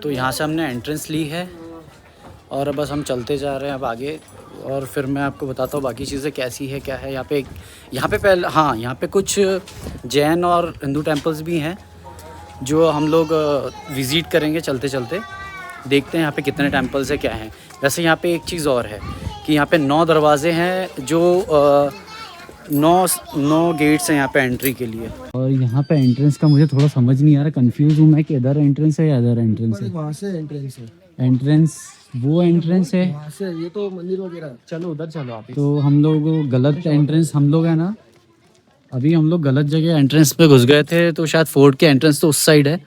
तो यहाँ से हमने एंट्रेंस ली है और बस हम चलते जा रहे हैं अब आगे, और फिर मैं आपको बताता हूँ बाकी चीज़ें कैसी है क्या है। यहाँ पे पहले हाँ, यहाँ पे कुछ जैन और हिंदू टेम्पल्स भी हैं जो हम लोग विज़िट करेंगे चलते चलते। देखते हैं यहाँ पे कितने टेम्पल्स हैं क्या हैं। वैसे यहाँ पे एक चीज़ और है कि यहाँ पे 9 दरवाजे हैं जो 9 गेट्स हैं यहाँ पे एंट्री के लिए। और यहाँ पे एंट्रेंस का मुझे थोड़ा समझ नहीं आ रहा, कंफ्यूज हूँ मैं कि इधर एंट्रेंस है या इधर एंट्रेंस है। वहाँ से एंट्रेंस है। एंट्रेंस वो एंट्रेंस है वहाँ से, ये तो मंदिर वगैरह। चलो उधर चलो आप। तो हम लोग गलत एंट्रेंस, हम लोग है ना अभी हम लोग गलत जगह एंट्रेंस पे घुस गए थे। तो शायद फोर्ट के एंट्रेंस तो उस साइड है,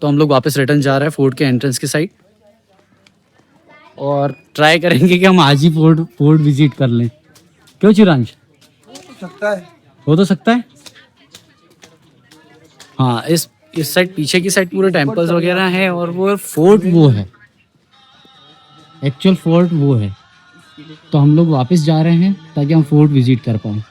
तो हम लोग वापस रिटर्न जा रहे हैं फोर्ट के एंट्रेंस की साइड, और ट्राई करेंगे कि हम आज ही फोर्ट विजिट कर लें। क्यों चिरांश? सकता है, हो तो सकता है। हाँ, इस साइड पीछे की साइड पूरे टेम्पल्स वगैरह हैं, और वो फोर्ट वो है, एक्चुअल फोर्ट वो है। तो हम लोग वापस जा रहे हैं ताकि हम फोर्ट विजिट कर पाएँ।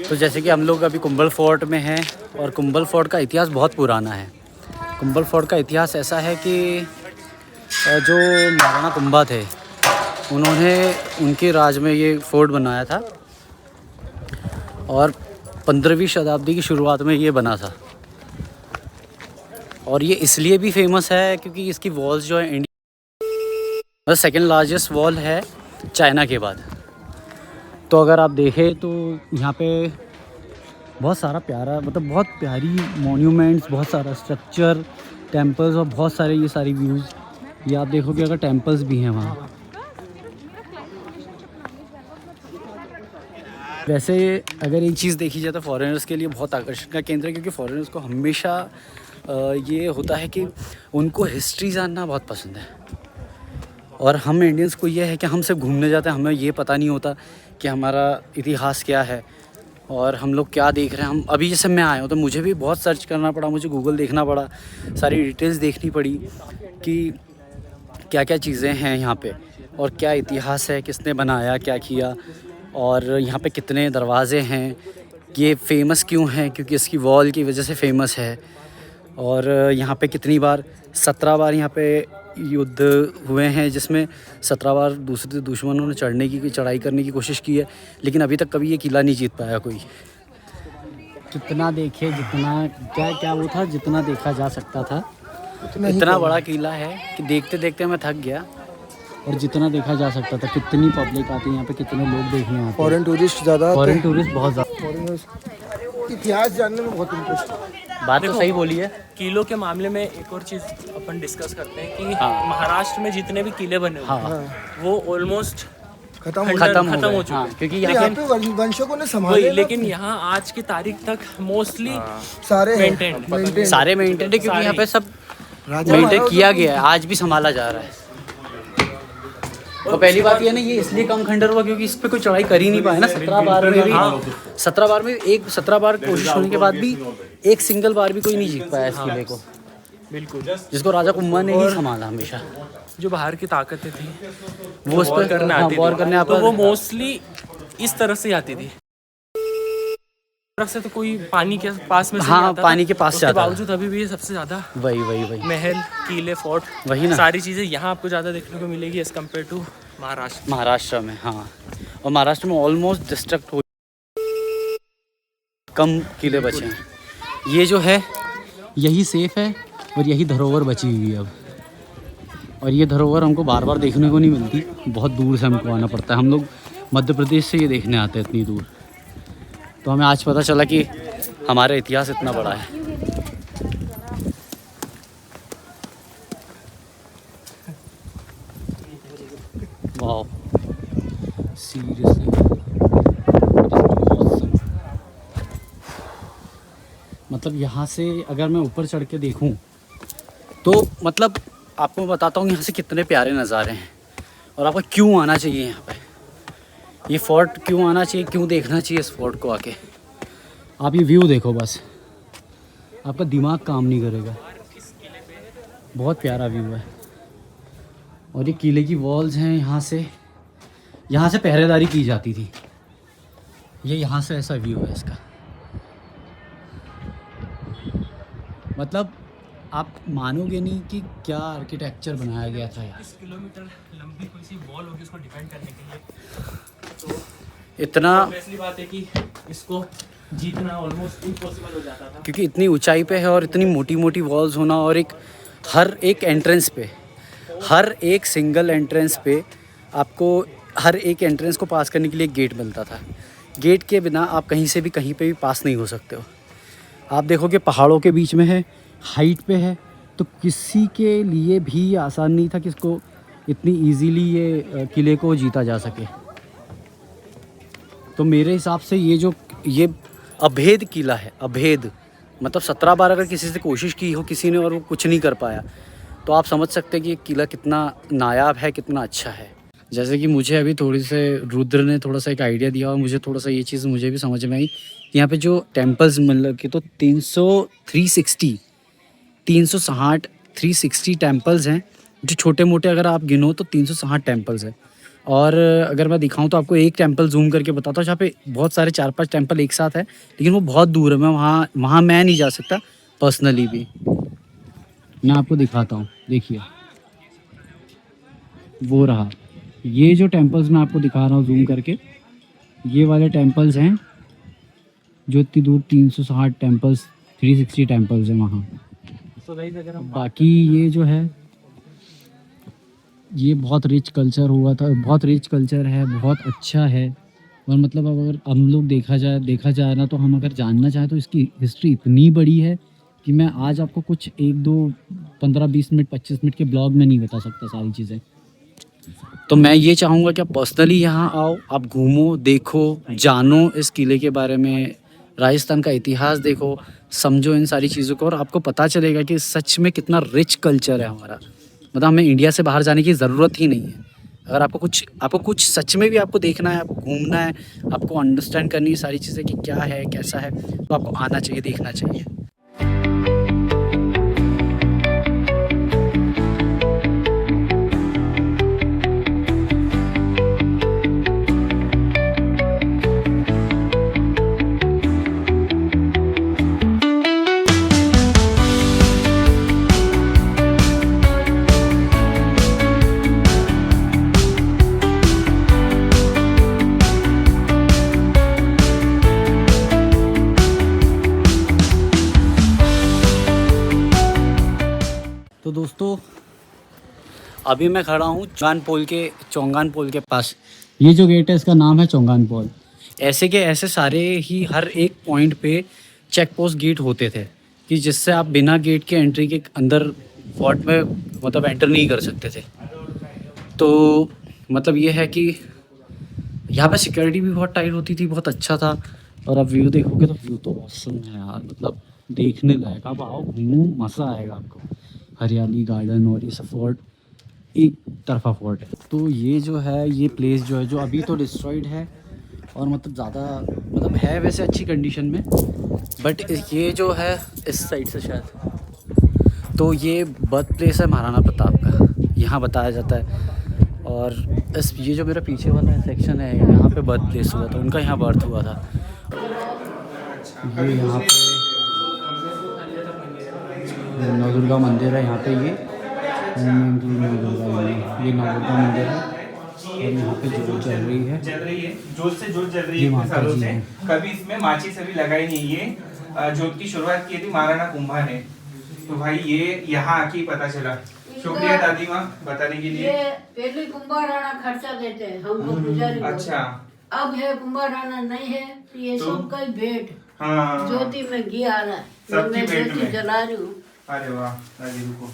तो जैसे कि हम लोग अभी कुंभल फोर्ट में हैं, और कुंभल फोर्ट का इतिहास बहुत पुराना है। कुंभल फोर्ट का इतिहास ऐसा है कि जो महाराणा कुंभा थे, उन्होंने उनके राज में ये फोर्ट बनाया था, और 15वीं शताब्दी की शुरुआत में ये बना था। और ये इसलिए भी फेमस है क्योंकि इसकी वॉल्स जो है इंडिया सेकेंड लार्जेस्ट वॉल है चाइना के बाद। तो अगर आप देखें तो यहाँ पे बहुत सारा प्यारा, मतलब बहुत प्यारी मॉन्यूमेंट्स, बहुत सारा स्ट्रक्चर, टेम्पल्स, और बहुत सारे ये सारी व्यूज़। ये आप देखोगे अगर टेम्पल्स भी हैं वहाँ। वैसे अगर एक चीज़ देखी जाए तो फॉरेनर्स के लिए बहुत आकर्षण का केंद्र है, क्योंकि फॉरेनर्स को हमेशा ये होता है कि उनको हिस्ट्री जानना बहुत पसंद है। और हम इंडियंस को ये है कि हम सिर्फ घूमने जाते हैं, हमें ये पता नहीं होता कि हमारा इतिहास क्या है और हम लोग क्या देख रहे हैं। हम अभी जैसे मैं आया हूँ तो मुझे भी बहुत सर्च करना पड़ा, मुझे गूगल देखना पड़ा, सारी डिटेल्स देखनी पड़ी कि क्या क्या चीज़ें हैं यहाँ पे, और क्या इतिहास है, किसने बनाया, क्या किया, और यहाँ पे कितने दरवाज़े हैं, ये फ़ेमस क्यों है, क्योंकि इसकी वॉल की वजह से फ़ेमस है। और यहाँ पे कितनी बार 17 बार यहाँ पे युद्ध हुए हैं, जिसमें 17 बार दूसरे दुश्मनों ने चढ़ाई करने की कोशिश की है, लेकिन अभी तक कभी ये किला नहीं जीत पाया कोई। जितना देखे, जितना क्या वो था, जितना देखा जा सकता था इतना बड़ा किला है कि देखते देखते मैं थक गया। और जितना देखा जा सकता था, कितनी पब्लिक आती है यहाँ पे, कितने लोग देखने आते हैं। फॉरेन टूरिस्ट ज़्यादा, फॉरेन टूरिस्ट बहुत ज़्यादा। फॉरेनर्स इतिहास जानने में बहुत इंटरेस्ट है। बात तो सही बोली है। किलों के मामले में एक और चीज़ अपन डिस्कस करते हैं कि हाँ। महाराष्ट्र में जितने भी किले बने हुए हैं वो ऑलमोस्ट खत्म हो चुके हैं, क्योंकि यहाँ पे वंशकों ने संभाले, लेकिन यहाँ आज की तारीख तक मोस्टली सारे मेंटेन सारे मेंटेन है, क्योंकि यहाँ पे सब मेंटेन किया गया है, आज भी संभाला जा रहा है। और पहली बात ये ना, ये इसलिए कम खंडर हुआ क्योंकि इस पे कोई चढ़ाई कर ही नहीं पाया ना। 17 बार में भी 17 बार कोशिश होने के बाद भी एक सिंगल बार भी कोई नहीं जीत पाया इस किले को, बिल्कुल, जिसको राजा कुंभा ने ही संभाला हमेशा। जो बाहर की ताकतें थी वो उस पर करने आती थी, तो वो मोस्टली इस तरह से आती थी तरफ से, तो कोई पानी के पास में से नहीं आता पानी के पास से आता था। बावजूद अभी भी सबसे ज्यादा वही महल, किले, फोर्ट, वही ना, सारी चीजें यहाँ आपको ज्यादा देखने को मिलेगी एज कम्पेयर टू महाराष्ट्र में। हाँ, और महाराष्ट्र में ऑलमोस्ट डिस्ट्रक्ट हो, कम किले बचे हैं। ये जो है यही सेफ है, और यही धरोहर बची हुई है अब। और ये धरोहर हमको बार बार देखने को नहीं मिलती, बहुत दूर से हमको आना पड़ता है। हम लोग मध्य प्रदेश से ये देखने आते हैं इतनी दूर, तो हमें आज पता चला कि हमारा इतिहास इतना बड़ा है। वाह, सीरियसली मतलब यहाँ से अगर मैं ऊपर चढ़ के देखूँ तो मतलब आपको मैं बताता हूँ यहाँ से कितने प्यारे नज़ारे हैं और आपको क्यों आना चाहिए यहाँ पे। ये फोर्ट क्यों आना चाहिए, क्यों देखना चाहिए इस फोर्ट को आके। आप ये व्यू देखो बस, आपका दिमाग काम नहीं करेगा। बहुत प्यारा व्यू है। और ये किले की वॉल्स हैं, यहाँ से पहरेदारी की जाती थी। ये यहाँ से ऐसा व्यू है इसका, मतलब आप मानोगे नहीं कि क्या आर्किटेक्चर बनाया गया था यार। 30 किलोमीटर लंबी कोई सी वॉल होगी उसको डिफेंड करने के लिए, तो इतना ऐसी बात है कि इसको जीतना ऑलमोस्ट इम्पॉसिबल हो जाता था, क्योंकि इतनी ऊंचाई पे है और इतनी मोटी मोटी वॉल्स होना, और हर एक एंट्रेंस पे, हर एक सिंगल एंट्रेंस पे आपको हर एक एंट्रेंस को पास करने के लिए एक गेट मिलता था। गेट के बिना आप कहीं से भी कहीं पे भी पास नहीं हो सकते हो। आप देखोगे पहाड़ों के बीच में है, हाइट पे है, तो किसी के लिए भी आसान नहीं था कि इसको इतनी इजीली ये किले को जीता जा सके। तो मेरे हिसाब से ये अभेद किला है, अभेद मतलब 17 बार अगर किसी से कोशिश की हो किसी ने और वो कुछ नहीं कर पाया, तो आप समझ सकते हैं कि ये किला कितना नायाब है, कितना अच्छा है। जैसे कि मुझे अभी थोड़ी से रुद्र ने थोड़ा सा एक आइडिया दिया और मुझे थोड़ा सा ये चीज़ मुझे भी समझ में आई कि यहाँ पे जो टेम्पल्स मतलब कि तो 360 टेम्पल्स हैं, जो छोटे मोटे अगर आप गिनो तो 360 टेम्पल्स हैं। और अगर मैं दिखाऊं तो आपको एक टेम्पल जूम करके बताता हूँ, जहाँ पे बहुत सारे 4-5 टेम्पल एक साथ है, लेकिन वो बहुत दूर है। मैं वहाँ मैं नहीं जा सकता पर्सनली भी। मैं आपको दिखाता हूँ, देखिए वो रहा, ये जो टेम्पल्स मैं आपको दिखा रहा हूँ जूम करके, ये वाले टेम्पल्स हैं जो इतनी दूर 360 टेम्पल्स 360 टेम्पल्स हैं वहाँ। तो गाइस अगर हम बाकी ये जो है ये बहुत रिच कल्चर हुआ था, बहुत रिच कल्चर है, बहुत अच्छा है। और मतलब अगर हम लोग देखा जाए ना, तो हम अगर जानना चाहें तो इसकी हिस्ट्री इतनी बड़ी है कि मैं आज आपको कुछ 1-2 15-20 मिनट 25 मिनट के ब्लॉग में नहीं बता सकता सारी चीज़ें। तो मैं ये चाहूँगा कि आप पर्सनली यहाँ आओ, आप घूमो, देखो, जानो इस किले के बारे में, राजस्थान का इतिहास देखो, समझो इन सारी चीज़ों को, और आपको पता चलेगा कि सच में कितना रिच कल्चर है हमारा। मतलब हमें इंडिया से बाहर जाने की ज़रूरत ही नहीं है। अगर आपको कुछ सच में भी आपको देखना है, आपको घूमना है, आपको अंडरस्टैंड करनी है सारी चीज़ें कि क्या है कैसा है, तो आपको आना चाहिए, देखना चाहिए। तो दोस्तों अभी मैं खड़ा हूँ चौंगान पोल के पास। ये जो गेट है इसका नाम है चौंगान पोल। ऐसे के ऐसे सारे ही हर एक पॉइंट पे चेक पोस्ट गेट होते थे कि जिससे आप बिना गेट के एंट्री के अंदर फोर्ट में मतलब एंटर नहीं कर सकते थे। तो मतलब ये है कि यहाँ पे सिक्योरिटी भी बहुत टाइट होती थी, बहुत अच्छा था। और अब व्यू देखोगे तो व्यू तो ऑसम है यार, मतलब देखने लायक। आप आओ, घूमो, मज़ा आएगा आपको। हरियाली, गार्डन, और ये सब फोर्ट एक तरफा फोर्ट है। तो ये जो है, ये प्लेस जो है, जो अभी तो डिस्ट्रॉयड है और मतलब ज़्यादा मतलब है वैसे अच्छी कंडीशन में, बट ये जो है इस साइड से शायद, तो ये बर्थ प्लेस है महाराणा प्रताप का, यहाँ बताया जाता है। और ये जो मेरा पीछे वाला सेक्शन है, यहाँ पे बर्थ प्लेस हुआ था, उनका यहाँ बर्थ हुआ था। ये यहाँ पे नौ दुर्गा मंदिर है, यहाँ पे ये नौ दुर्गा मंदिर है। और यहाँ पे जोत चल रही है, जोत से जोत जल रही है इतने सालों से। कभी इसमें माचिस अभी लगाई नहीं है। जोत की शुरुआत की थी महाराणा कुंभा ने। तो भाई ये यहाँ आके ही पता चला। शुक्रिया दादी माँ बताने के लिए। ये पहले कुंभाराना खर्चा देते हैं हम लोग पुजारी लोग। अच्छा। अब है कुंभाराना नहीं है तो ये तो? सब का ही भेंट। हाँ ज्योति में घी आ रहा है, सबकी मैं भेंट ज्योति में। जला रही हूँ। अरे वाह दादी रुको,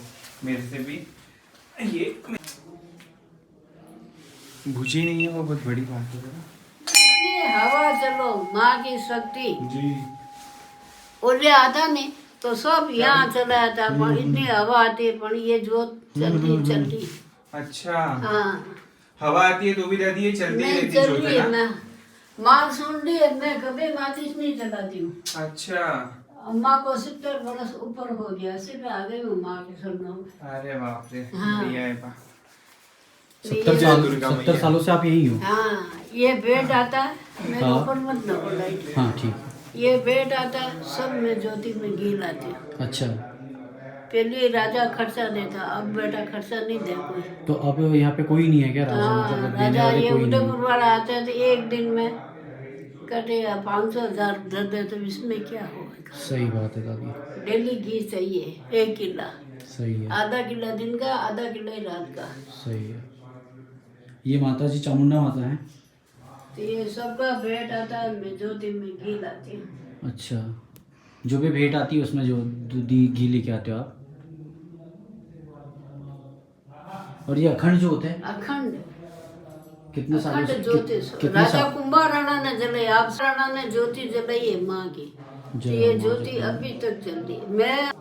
मेरे से भी ये बुझी नहीं है, वो बहुत बड़ी बात है। इतनी हवा चलो माँ की शक्ति। जी ओले आता नहीं तो सब यहाँ चला जाता, पर इतनी हवा आती है पर ये जोत चलती। अच्छा। हाँ हवा आती है तो भी दादी ये चलती ही नहीं रहती चल जोत रही है है ना? मैं माँ सुन रही है, मैं कभी माचिस नहीं चलाती हूँ। अच्छा। अम्मा को 70 बरस ऊपर हो गया, सिर्फ आ गई हूँ माँ के सुनना। अरे बाप रे। हाँ। बढ़िया है बा। 70 सालों से आप यही हो? हाँ ये बेड आता है, मेरे ऊपर मत न बोलाई। हाँ ठीक। ये बेड आता है, सब में ज्योति में घी लाती हूँ। अच्छा, पहले राजा खर्चा देता, अब बेटा खर्चा नहीं दे कोई। तो अब यहाँ पे कोई नहीं है क्या राजा? हाँ मतलब देने राजा वाले ये कोई नहीं? उदयपुर वाला आता है तो एक दिन में कटेगा 500,000 दे दे, तो इसमें क्या होगा। सही बात है दादी, डेली घी चाहिए 1 किला, सही है, आधा किला दिन का, आधा किला ही रात का। सही है। ये माता जी चामुंडा माता है? तो ये सबका भेंट आता है, मैं ज्योति में घी लाती हूँ। अच्छा, जो भी भेंट आती है उसमें जो घी लेके आते हो आप? और ये अखंड जोत है? अखंड कितने सालों से? अखंड ज्योति। कितने राजा साल? कुंभा राणा ने जलाई, आप राणा ने ज्योति जलाई है माँ की। तो जय ये माँ, ज्योति जय माँ। अभी तक चल रही है। मैं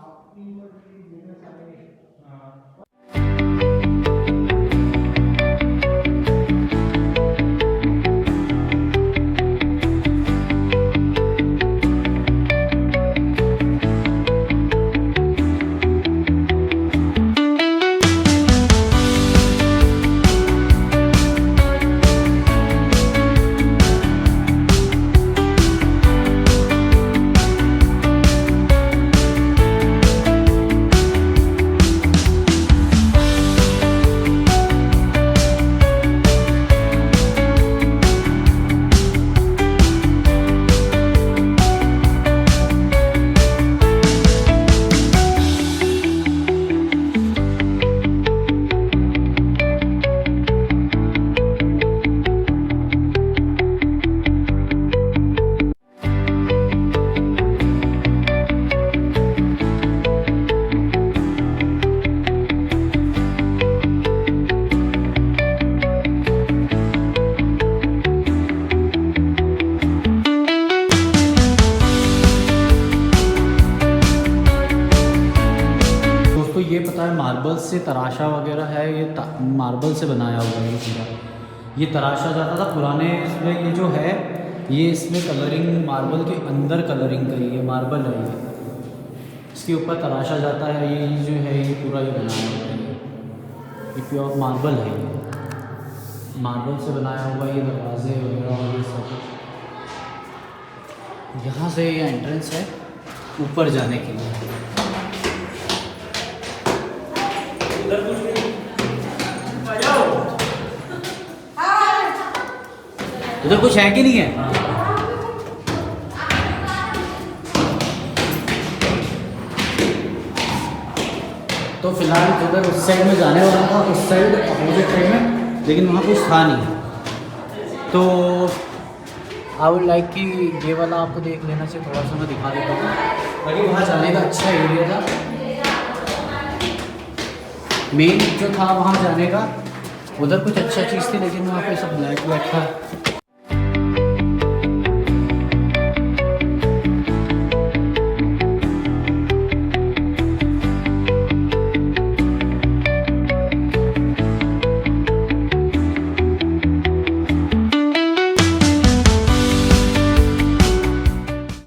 ये पता है मार्बल से तराशा वगैरह है, ये मार्बल से बनाया हुआ है ये पूरा। ये तराशा जाता था पुराने इसमें, ये जो है ये इसमें कलरिंग मार्बल के अंदर कलरिंग करी है, मार्बल है ये, इसके ऊपर तराशा जाता है। ये जो है ये पूरा ये बनाया हुआ है, ये प्योर मार्बल है, ये मार्बल से बनाया हुआ ये दरवाजे वगैरह और ये सब। यहाँ से ये एंट्रेंस है ऊपर जाने के लिए। उधर कुछ है कि नहीं है? तो फिलहाल उधर उस साइड में जाने वाला था, उस साइड अपोजिट साइड में, लेकिन वहाँ कुछ था नहीं। तो आई वुड लाइक कि ये वाला आपको देख लेना चाहिए, थोड़ा सा मैं दिखा देता हूँ, ताकि वहाँ जाने का अच्छा एरिया था। मेन जो था वहाँ जाने का, उधर कुछ अच्छा चीज़ थी, लेकिन वहाँ पे सब ब्लैक ब्लैक था।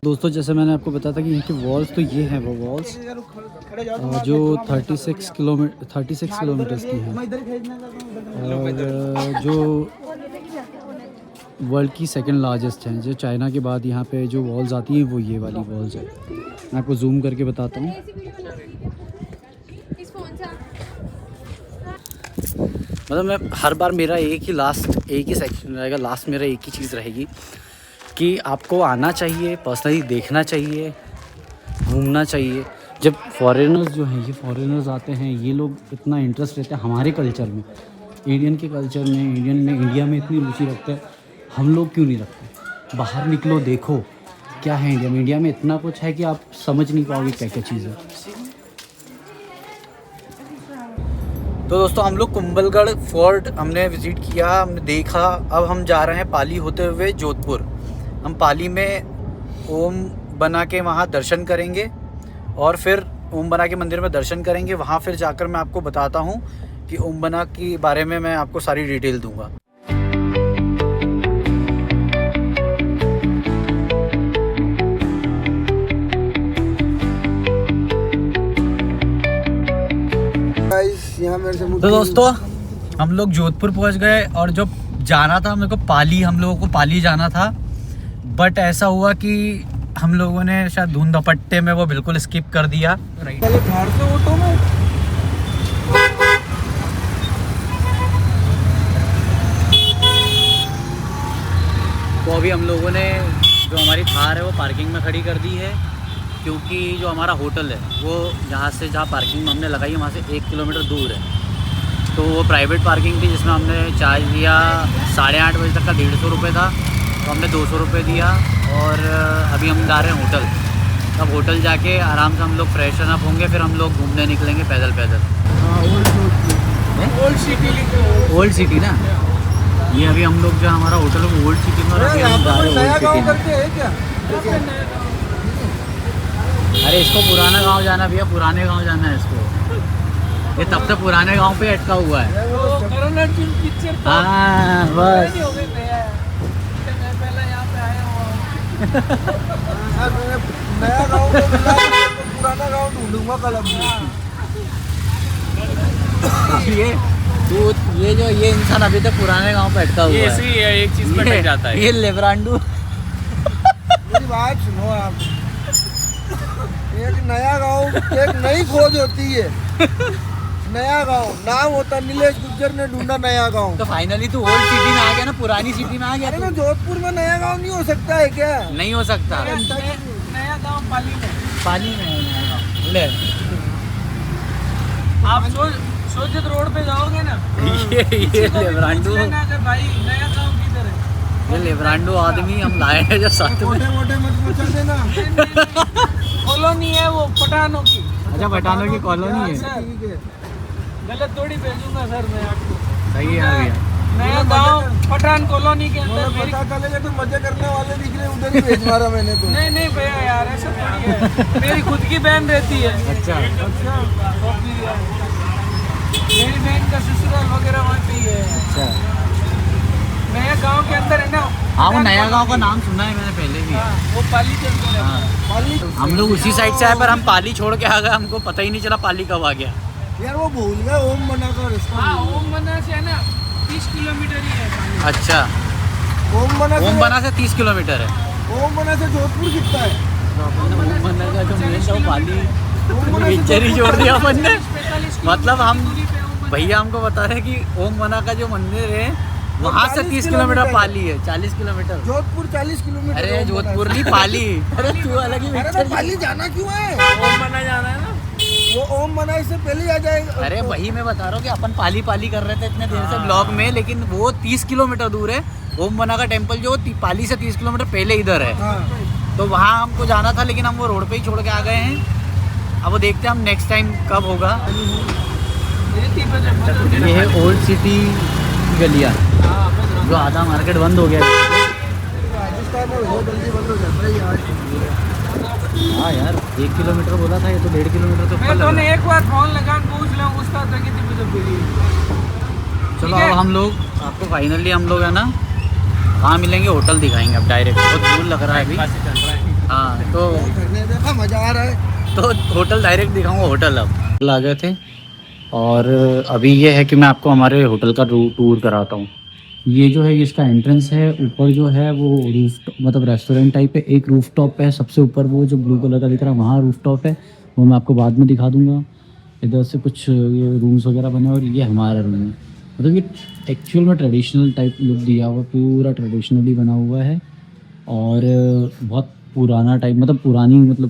दोस्तों जैसे मैंने आपको बताया था कि इनकी वॉल्स तो ये हैं वो वॉल्स जो 36 किलोमीटर्स की हैं, और जो वर्ल्ड की सेकंड लार्जेस्ट हैं। जो चाइना के बाद यहाँ पे जो वॉल्स आती हैं वो ये वाली वॉल्स है। मैं आपको जूम करके बताता हूँ। मतलब मैं हर बार मेरा एक ही सेक्शन रहेगा, लास्ट मेरा एक ही चीज़ रहेगी कि आपको आना चाहिए, पर्सनली देखना चाहिए, घूमना चाहिए। जब फॉरेनर्स जो हैं, ये फॉरेनर्स आते हैं, ये लोग इतना इंटरेस्ट लेते हैं हमारे कल्चर में, इंडियन के कल्चर में, इंडिया में इतनी रुचि रखते हैं, हम लोग क्यों नहीं रखते? बाहर निकलो, देखो क्या है इंडिया में। इंडिया में इतना कुछ है कि आप समझ नहीं पाओगे क्या क्या चीज़ है। तो दोस्तों हम लोग कुंभलगढ़ फोर्ट हमने विज़िट किया, हमने देखा। अब हम जा रहे हैं पाली होते हुए जोधपुर। हम पाली में ओम बना के वहाँ दर्शन करेंगे और फिर ओम बना के मंदिर में दर्शन करेंगे। वहाँ फिर जाकर मैं आपको बताता हूँ कि ओम बना के बारे में मैं आपको सारी डिटेल दूँगा। यहाँ मेरे से तो दोस्तों हम लोग जोधपुर पहुंच गए और जो जाना था मेरे को पाली, हम लोगों को पाली जाना था, बट ऐसा हुआ कि हम लोगों ने शायद धुंध धपट्टे में वो बिल्कुल स्किप कर दिया। पहले बाहर से ऑटो में तो अभी हम लोगों ने जो हमारी थार है वो पार्किंग में खड़ी कर दी है, क्योंकि जो हमारा होटल है वो यहाँ से जहाँ पार्किंग में हमने लगाई है वहाँ से 1 किलोमीटर दूर है। तो वो प्राइवेट पार्किंग थी जिसमें हमने चार्ज दिया 8:30 बजे तक का 150 रुपये था, तो हमने 200 रुपये दिया। और अभी हम जा रहे हैं होटल। तब होटल जाके आराम से हम लोग फ्रेशन अप होंगे, फिर हम लोग घूमने निकलेंगे पैदल पैदल। ओल्ड सिटी ना, ये अभी हम लोग जो हमारा होटल है वो ओल्ड सिटी में, और अभी हम जा रहे हैं ओल्ड सिटी में। अरे इसको पुराना गांव जाना भैया, पुराने गांव जाना है इसको। ये तब से पुराने गांव पे अटका हुआ है। हाँ बस नया गाँव पुराना गाँव ढूंढूंगा कल। ये जो ये इंसान अभी तक पुराने गांव पे अटका हुआ है। ऐसे ही एक चीज पे अटक जाता है। ये लेब्रांडू। मेरी बात सुनो आप, एक नया गांव, एक नई खोज होती है। नया गांव नाम होता, नीलेश गुज्जर ने ढूंढा नया गांव। तो फाइनली तू ओल्ड सिटी में आ गया ना, पुरानी सिटी में आ गया। अरे ना जोधपुर में नया गांव नहीं हो सकता है क्या? नहीं हो सकता। नया गांव पाली में, पाली में है नया गांव। ले आप सोचित रोड पे जाओगे ना, ये लेब्रांडू, भाई नया गांव किधर है? ये लेब्रांडू आदमी हम लाए हैं जो साथ में। मोटे मोटे मत पूछा देना। कॉलोनी है वो पठानों की। अच्छा पठानों की कॉलोनी है। ठीक है, गलत थोड़ी भेजूंगा सर मैं आपको। सही है भैया। नया गांव पठान कॉलोनी के अंदर मुझे पता चलेगा तो मजे करने वाले दिख रहे, उधर ही भेज मारा मैंने तो। नहीं नहीं भैया यार ऐसा थोड़ी है। मेरी खुद की बहन रहती है। अच्छा मेरी बहन का ससुराल वगैरह वहाँ पे ही है। अच्छा। नया गांव के अंदर है ना। हाँ वो नया गांव का नाम सुना है मैंने पहले भी। हाँ, वो पाली के अंदर है। हाँ। हम लोग उसी साइड से आए पर हम पाली छोड़ के आ गए, हमको पता ही नहीं चला पाली कब आ गया। यार वो भूल गया ओम बना का रास्ता। हाँ ओम बना से है ना 30 किलोमीटर ही है पाली। अच्छा ओम बना से 30 किलोमीटर है। ओम बना से जोधपुर कितना है? ओम बना का जो मेन था वो पाली ओम बना से पिक्चर ही छोड़ दिया अपन ने। 45 मतलब हम दूरी पे ओम बना। भैया हमको बता रहे हैं कि ओम बना का जो मंदिर है वहाँ से 30 किलोमीटर पाली है। 40 किलोमीटर। जोधपुर 40 किलोमीटर। अरे ओम बना जोधपुर से। नहीं पाली। अरे तू अलग ही अरे पिक्चर। तो पाली जाना क्यों है? ओम बना जाना है ना। वो ओम बना से पहले ही आ जाएगा। अरे वही मैं बता रहा हूँ कि अपन पाली पाली कर रहे थे इतने देर से ब्लॉग में, लेकिन वो 30 किलोमीटर दूर है। ओम बना का टेम्पल जो पाली से 30 किलोमीटर पहले इधर है। हाँ। तो वहाँ हमको जाना था, लेकिन हम वो रोड पे ही छोड़ के आ गए हैं। अब वो देखते हैं हम नेक्स्ट टाइम कब होगा। ये है ओल्ड सिटी गलिया, जो आधा मार्केट बंद हो गया है। राजस्थान में बहुत जल्दी बंद हो जाता है यार। हाँ यार 1 किलोमीटर बोला था, ये तो 1.5 किलोमीटर तो ऊपर मैं लग तो रहा है। एक बार फोन लगा पूछ लूँ उसका तो कितनी बजे मिली। चलो अब हम लोग आपको फाइनली हम लोग है ना कहाँ मिलेंगे, होटल दिखाएंगे अब डायरेक्ट। बहुत दूर लग रहा है अभी। हाँ तो करने देखा मजा आ रहा है। तो होटल डायरेक्ट दिखाऊंगा। होटल अब आ गए थे और अभी ये है कि मैं आपको हमारे होटल का टूर कराता हूँ। ये जो है इसका एंट्रेंस है, ऊपर जो है वो रूफ मतलब रेस्टोरेंट टाइप है। एक रूफटॉप है सबसे ऊपर, वो जो ब्लू कलर का दिख रहा है वहाँ रूफटॉप है, वो मैं आपको बाद में दिखा दूँगा। इधर से कुछ ये रूम्स वगैरह बने और ये हमारा रूम है। मतलब ये एक्चुअल में ट्रेडिशनल टाइप लुक दिया हुआ, पूरा ट्रेडिशनली बना हुआ है और बहुत पुराना टाइप मतलब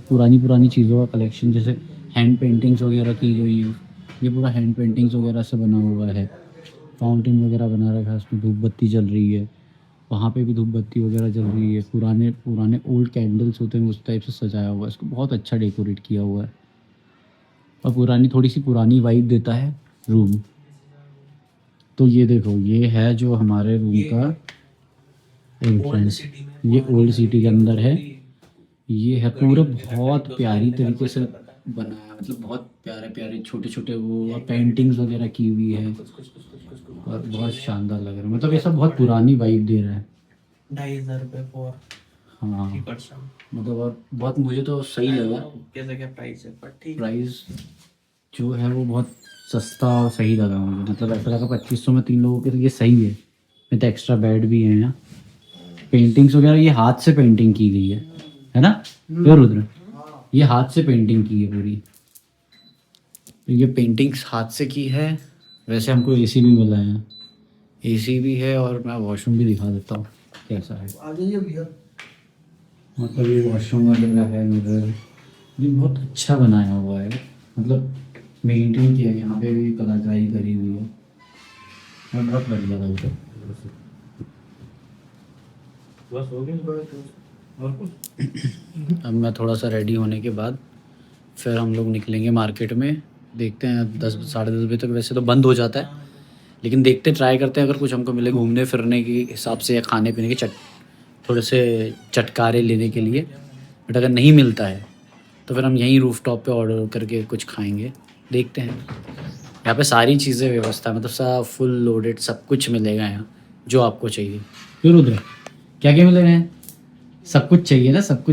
पुरानी चीज़ों का कलेक्शन, जैसे हैंड पेंटिंग्स वगैरह की गई है। ये पूरा हैंड पेंटिंग्स वगैरह से बना हुआ है। फाउंटेन वगैरह बना रखा है, उसमें धूप बत्ती जल रही है। वहाँ पे भी धूप बत्ती वगैरह जल रही है। पुराने पुराने ओल्ड कैंडल्स होते हैं उस टाइप से सजाया हुआ है। इसको बहुत अच्छा डेकोरेट किया हुआ है और थोड़ी सी पुरानी वाइब देता है रूम। तो ये देखो, ये है जो हमारे रूम का एंट्रेंस। ये ओल्ड सिटी के अंदर है। ये है पूरा बहुत प्यारी तरीके से बनाया, मतलब बहुत प्यारे प्यारे छोटे छोटे वो पेंटिंग्स वगैरह की हुई है और बहुत शानदार लग रहा है। मतलब ये सब बहुत पुरानी वाइब दे रहा है। 2,500 रुपये फॉर हाँ, 3%। मतलब और बहुत मुझे तो सही लगा। कैसे क्या प्राइस है, पर ठीक। प्राइस जो है वो बहुत सस्ता और सही लगा मुझे। मतलब ऐसा लगा 2500 में 3 लोगों के, तो ये सही है। में तो एक्स्ट्रा बेड भी है यहाँ। पेंटिंग्स वगैरह ये हाथ से पेंटिंग की गई है ना क्यों रुद्र? ये हाथ से पेंटिंग की है पूरी। तो ये पेंटिंग्स हाथ से की है। वैसे हमको एसी भी मिला है, एसी भी है। और मैं वॉशरूम भी दिखा देता हूँ कैसा है। आ जाइए भैया। मतलब ये वॉशरूम वगैरह है, मिरर ये बहुत अच्छा बनाया हुआ है। मतलब मेंटेन किया है। यहाँ पे भी कलाकारी करी हुई है और बहुत बढ़िया लग रहा है। अब मैं थोड़ा सा रेडी होने के बाद फिर हम लोग निकलेंगे मार्केट में। देखते हैं 10 साढ़े 10 बजे तक वैसे तो बंद हो जाता है, लेकिन देखते ट्राई करते हैं अगर कुछ हमको मिले घूमने फिरने के हिसाब से या खाने पीने के थोड़े से चटकारे लेने के लिए। बट अगर नहीं मिलता है तो फिर हम यहीं रूफटॉप पे ऑर्डर करके कुछ खाएंगे। देखते हैं। यहाँ पे सारी चीज़ें व्यवस्था, मतलब सब फुल लोडेड, सब कुछ मिलेगा यहाँ जो आपको चाहिए। क्यों रुद्र, क्या क्या मिलेगा यहाँ? सब कुछ चाहिए ना? सब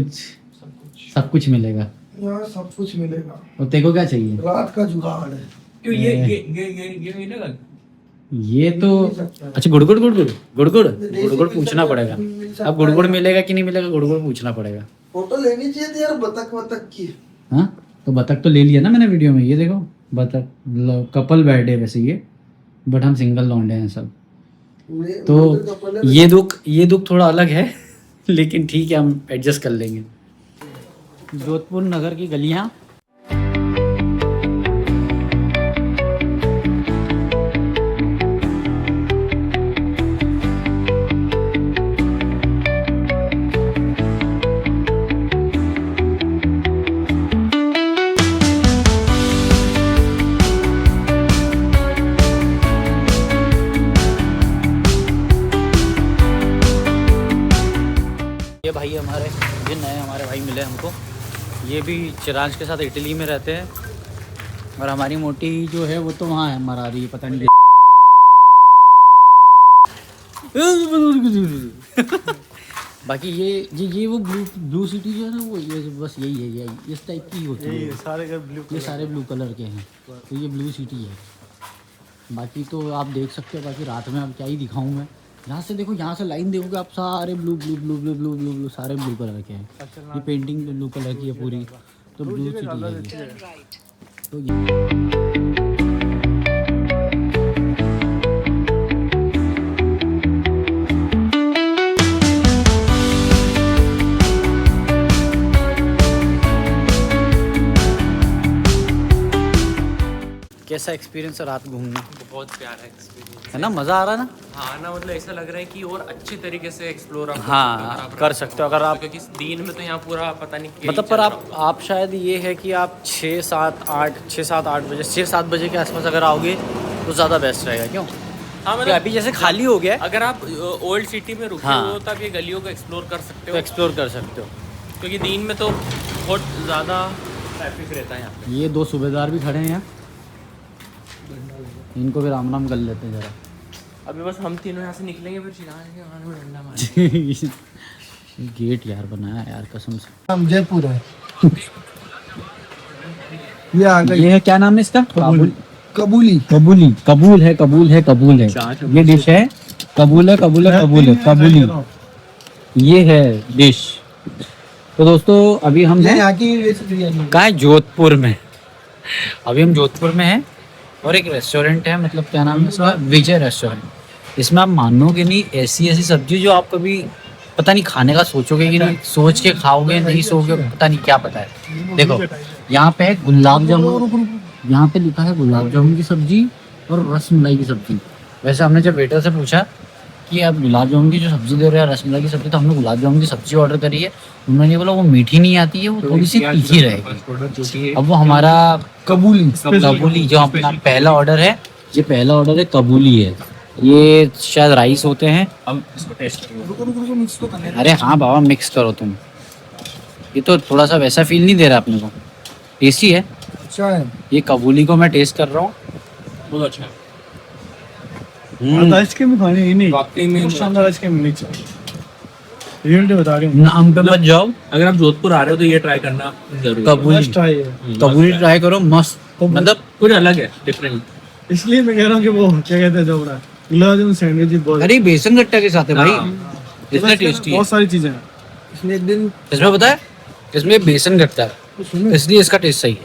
कुछ मिलेगा यहाँ, सब कुछ मिलेगा। और तेरे को क्या चाहिए? रात का जुगाड़ है। क्यों ये मिलेगा? ये तो अच्छा, गुड़गुड़ पूछना पड़ेगा। अब गुड़गुड़ मिलेगा कि नहीं मिलेगा, गुड़गुड़ पूछना पड़ेगा। फोटो लेनी चाहिए थी यार बतख की। हाँ तो बतख तो ले लिया ना मैंने वीडियो में। ये देखो बतख, कपल बेड है वैसे ये, बट हम सिंगल लौंडे हैं सब। तो ये दुख थोड़ा अलग है लेकिन ठीक है, हम एडजस्ट कर लेंगे। जोधपुर नगर की गलियाँ। ये भाई हमारे, ये नए हमारे भाई मिले हमको। ये भी चिराज के साथ इटली में रहते हैं और हमारी मोटी जो है वो तो वहाँ है, मरा रही है पता नहीं। बाकी ये वो ब्लू सिटी जो है ना, वो ये बस यही है, यही इस टाइप की होती है। ये सारे ब्लू कलर के हैं, तो ये ब्लू सिटी है। बाकी तो आप देख सकते हो। बाकी रात में अब क्या ही दिखाऊं मैं। यहाँ से देखो, यहाँ से लाइन देखोगे आप, सारे ब्लू सारे ब्लू कलर के हैं। ये पेंटिंग ब्लू कलर की है पूरी, तो ब्लू सिटी है ये। तो कैसा एक्सपीरियंस है रात घूमना? बहुत प्यारा एक्सपीरियंस है ना, मज़ा आ रहा है ना? हाँ ना, मतलब ऐसा लग रहा है कि और अच्छे तरीके से एक्सप्लोर आप हाँ कर सकते हो अगर आप, क्योंकि दिन में तो यहाँ पूरा पता नहीं क्या ही मतलब चल पर रहा हो। आप शायद ये है कि आप 6-7 बजे के आसपास अगर आओगे तो ज़्यादा बेस्ट रहेगा। क्यों? हाँ, मतलब अभी जैसे खाली हो गया है, अगर आप ओल्ड सिटी में रुके हाँ। हो तो आप ये गलियों को एक्सप्लोर कर सकते तो हो, एक्सप्लोर कर सकते हो। क्योंकि दिन में तो बहुत ज़्यादा ट्रैफिक रहता है यहाँ पे। ये 2 सूबेदार भी खड़े हैं यहाँ, इनको भी राम राम कर लेते हैं ज़रा। अभी बस हम तीनों यहाँ से निकलेंगे, फिर चिराग के खाने में डंडा मारेंगे। गेट यार बनाया यार कसम से। हम जयपुर है। ये आ गई। ये है, क्या नाम है इसका? कबूली। कबूल है। ये डिश है कबूली। ये है डिश। तो दोस्तों अभी हम हैं यहाँ की रेसिपी कहाँ है? जोधपुर में। अभी हम जोधपुर में हैं और एक रेस्टोरेंट है, मतलब क्या नाम है इसका? विजय रेस्टोरेंट। इसमें आप मानोगे नहीं, ऐसी सब्जी जो आप कभी पता नहीं खाने का सोचोगे कि नहीं, सोच के खाओगे नहीं सोओगे पता नहीं क्या पता है। देखो यहाँ पे है गुलाब जामुन, यहाँ पे लिखा है गुलाब जामुन की सब्जी और रसमलाई की सब्जी। वैसे हमने जब वेटर से पूछा कि आप गुलाब जामुन की जो सब्जी दे रहे हैं रसमलाई की सब्जी, तो हमने गुलाब जामुन की सब्जी ऑर्डर करी है। उन्होंने बोला वो मीठी नहीं आती है, वो थोड़ी सी तीखी रहेगी। अब वो हमारा कबूली जो अपना पहला ऑर्डर है, ये पहला ऑर्डर है कबूली है। ये शायद राइस होते हैं। हम इसको टेस्ट करेंगे। अरे हाँ बाबा मिक्स करो तुम। ये तो थोड़ा सा वैसा फील नहीं दे रहा अपने को, टेस्टी है। अच्छा है। ये कबूली को मैं टेस्ट कर रहा हूँ। बहुत अच्छा है। आइसक्रीम खाने ही नहीं, वाकई में शानदार आइसक्रीम मिलनी चाहिए। रियलिटी बता रहे हैं। नाम पे मत जाओ, अगर आप जोधपुर आ रहे हो तो ये ट्राई करना जरूर। कबूली Must try है। कबूली ट्राई करो, मस्त। मतलब कुछ अलग है, डिफरेंट। इसलिए मैं कह रहा हूँ कि वो क्या कहते हैं जो बड़ा गुलाब जामुन सैंडविच बहुत अरे बेसन गट्टा के साथ है भाई, हाँ। इतना टेस्टी है। बहुत सारी चीजें हैं। इसमें एक दिन इसमें पता है, इसमें बेसन गट्टा है इसलिए इसका टेस्ट सही है।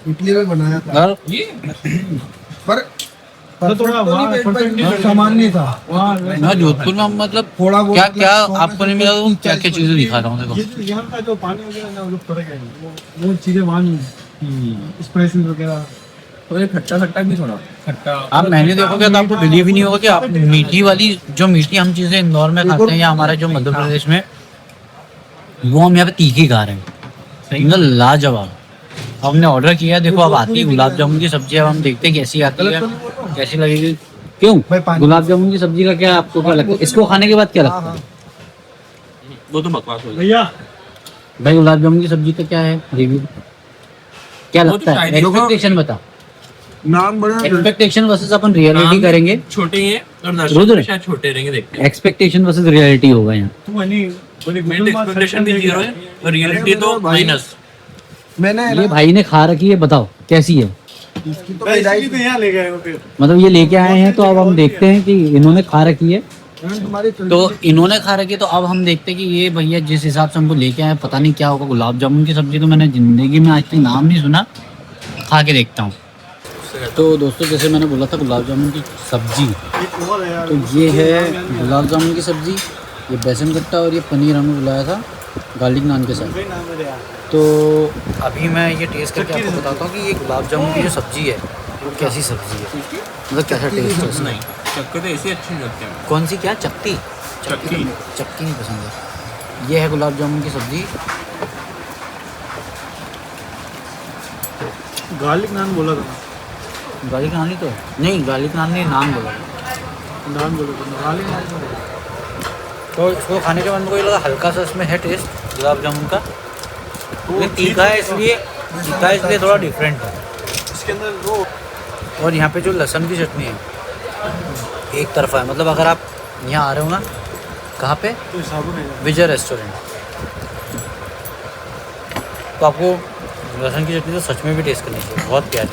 इडली में बनाया था, और पर थोड़ा वहाँ सामान्य था। वहाँ मैं जोधपुर में मतलब थोड़ा बहुत क्या क्या आपको नहीं मिला, तो क्या क्या चीजें दिखा रहा हूँ देखो। ये यहाँ का जो पानी वगैरह ना वो फर्क है, वो चीजें वहाँ नहीं है। स्पाइसेस वगैरह और ये खट्टा खट्टा भी थोड़ा खट्टा। आप मैंने देखोगे तो आपको बिलीव ही नहीं होगा कि आप मीठी वाली जो मीठी हम चीजें इंदौर में खाते हैं या हमारे जो मध्य प्रदेश में, वो हम यहाँ पे तीखी खा रहे हैं। मतलब लाजवाब। हमने ऑर्डर किया, देखो अब आती है गुलाब जामुन की सब्जी। अब हम देखते हैं कैसी आती है, कैसी लगेगी। क्यों गुलाब जामुन की सब्जी का क्या आपको क्या लगता है, इसको खाने के बाद क्या लगता है? वो तो बकवास हो गया। भैया भाई गुलाब जामुन की सब्जी का क्या है रिव्यू, क्या वो तो लगता है? शायद एक्सपेक्टेशन बता, नाम बड़ा एक्सपेक्टेशन वर्सेस अपन रियलिटी नाम करेंगे। छोटे ही है और रुद्र। दर्शक भी शायद छोटे रहेंगे, देखते हैं। एक्सपेक्टेशन वर्सेस रियलिटी होगा यहाँ। तू नहीं मेरे तो एक्सपेक्टेशन भी जीरो है और रियलिटी तो माइनस। मैंने ये भाई ने खा रखी है, बताओ कैसी है? इसकी तो यहाँ ले गए फिर मतलब ये लेके आए हैं तो अब हम देखते हैं कि इन्होंने खा रखी है, तुम्हारी तो इन्होंने खा रखी है, तो अब हम देखते हैं कि ये भैया जिस हिसाब से हमको लेके आए पता नहीं क्या होगा। गुलाब जामुन की सब्जी तो मैंने जिंदगी में आज तक नाम नहीं सुना, खा के देखता हूँ। तो दोस्तों जैसे मैंने बोला था गुलाब जामुन की सब्जी, तो ये है गुलाब जामुन की सब्जी, ये बेसन गट्टा और ये पनीर हमने बुलाया था गार्लिक नान के साथ। तो अभी मैं ये टेस्ट करके आपको बताता हूँ कि ये गुलाब जामुन की जो सब्जी है वो कैसी सब्जी है, मतलब कैसा टेस्ट है उसमें। चक्के तो ऐसे अच्छे नहीं लगते हैं। कौन सी क्या चक्की? चक्की। चक्की नहीं पसंद है। ये है गुलाब जामुन की सब्जी। गार्लिक नान बोला था, गार्लिक नान ही तो नहीं, गार्लिक नान नहीं, नान बोला। नान बोला था, गार्लिक नान। तो इसको खाने के बाद मेरे को ये लगा हल्का सा इसमें है टेस्ट गुलाब जामुन का। ये तीखा है इसलिए थोड़ा डिफरेंट है। इसके अंदर वो और यहाँ पे जो लहसुन की चटनी है एक तरफा है, मतलब अगर आप यहाँ आ रहे हो ना, कहाँ पे? तो साबुन है विजय रेस्टोरेंट, तो आपको लहसुन की चटनी तो सच में भी टेस्ट करनी चाहिए, बहुत प्यारी।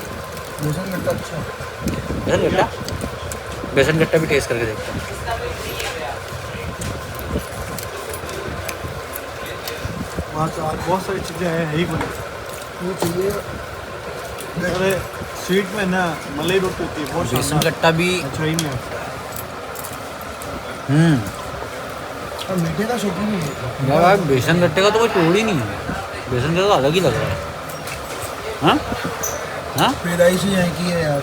बेसन गट्टा अच्छा है। बेसन गट्टा, बेसन गट्टा भी टेस्ट करके देखते हैं। वहाँ तो आज बहुत सारी चीज़ें हैं ही बनी। ये चाहिए अरे स्वीट में ना मलाई रोटी होती है बहुत बेसन शानदार। गट्टा भी अच्छा ही नहीं है। और मीठे का शौकीन नहीं है। यार बेसन गट्टे का तो कोई तोड़ ही नहीं है, बेसन गट्टा तो अलग ही लग रहा है। हाँ हाँ, पैदाइश ही यहाँ की है यार।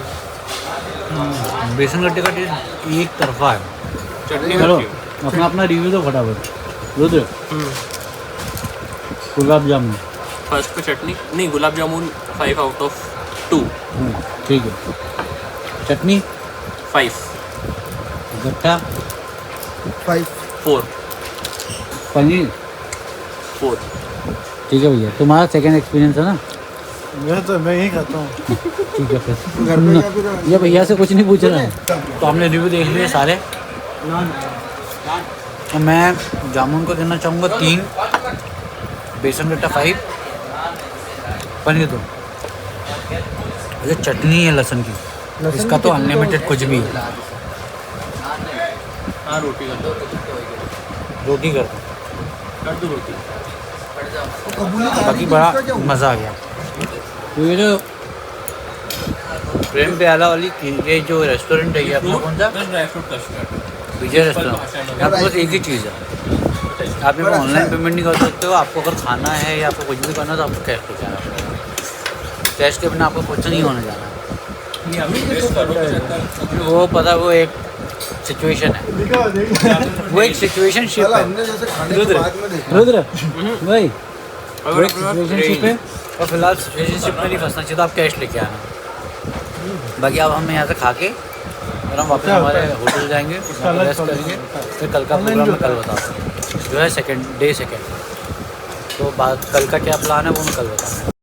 बेसन गट्टे का टेस्ट एक तरफा है। चटनी चलो रखी हो। अपना अपना रिव्यू दो फटाफट। रुद्र, गुलाब जामुन फर्स्ट पे चटनी नहीं, गुलाब जामुन 5 out of 2। ठीक है। चटनी 5 गट्टा 4 पनीर 4। ठीक है भैया, तुम्हारा सेकंड एक्सपीरियंस है ना? मैं यही खाता हूँ। ठीक है फिर घर पे या फिर ये भैया से कुछ नहीं पूछ रहा है। तो हमने रिव्यू देख लिए सारे। तो मैं जामुन को देना चाहूँगा 3, बेसन गट्टा 5, पनीर 2। जो चटनी है लहसुन की, इसका तो अनलिमिटेड कुछ भी है। हाँ रोटी कर दो, रोटी कर कर दो रोटी। बाकी बड़ा मज़ा आ गया। तो ये जो प्रेम प्याला वाली ये जो रेस्टोरेंट है ये अपना कौन सा? बस ड्राई फ्रूट कस्टर्ड। विजय रेस्टोरेंट, यहाँ पे बस एक ही चीज़ है, आप यहाँ ऑनलाइन पेमेंट नहीं कर सकते हो। आपको अगर खाना है या आपको कुछ भी करना है तो आपको कैश लेके आना पड़ेगा। कैश के बिना आपको कुछ नहीं होने जाना है। वो पता, वो एक सिचुएशन है, वो एक सिचुएशन शिप चल है। हमने जैसे खाने के बाद में देखा रुद्र भाई, वो एक सिचुएशन शिप है, और फिलहाल सिचुएशन शिप में नहीं फंसना चाहिए, तो आप कैश लेके आना। बाकी अब हम यहाँ से खा के और हम वापस हमारे होटल जाएंगे, रेस्ट करेंगे, फिर कल का प्रोग्राम मैं कल बताऊँगा, जो है सेकंड। तो बात कल का क्या प्लान है वो मैं कल बताऊँगा।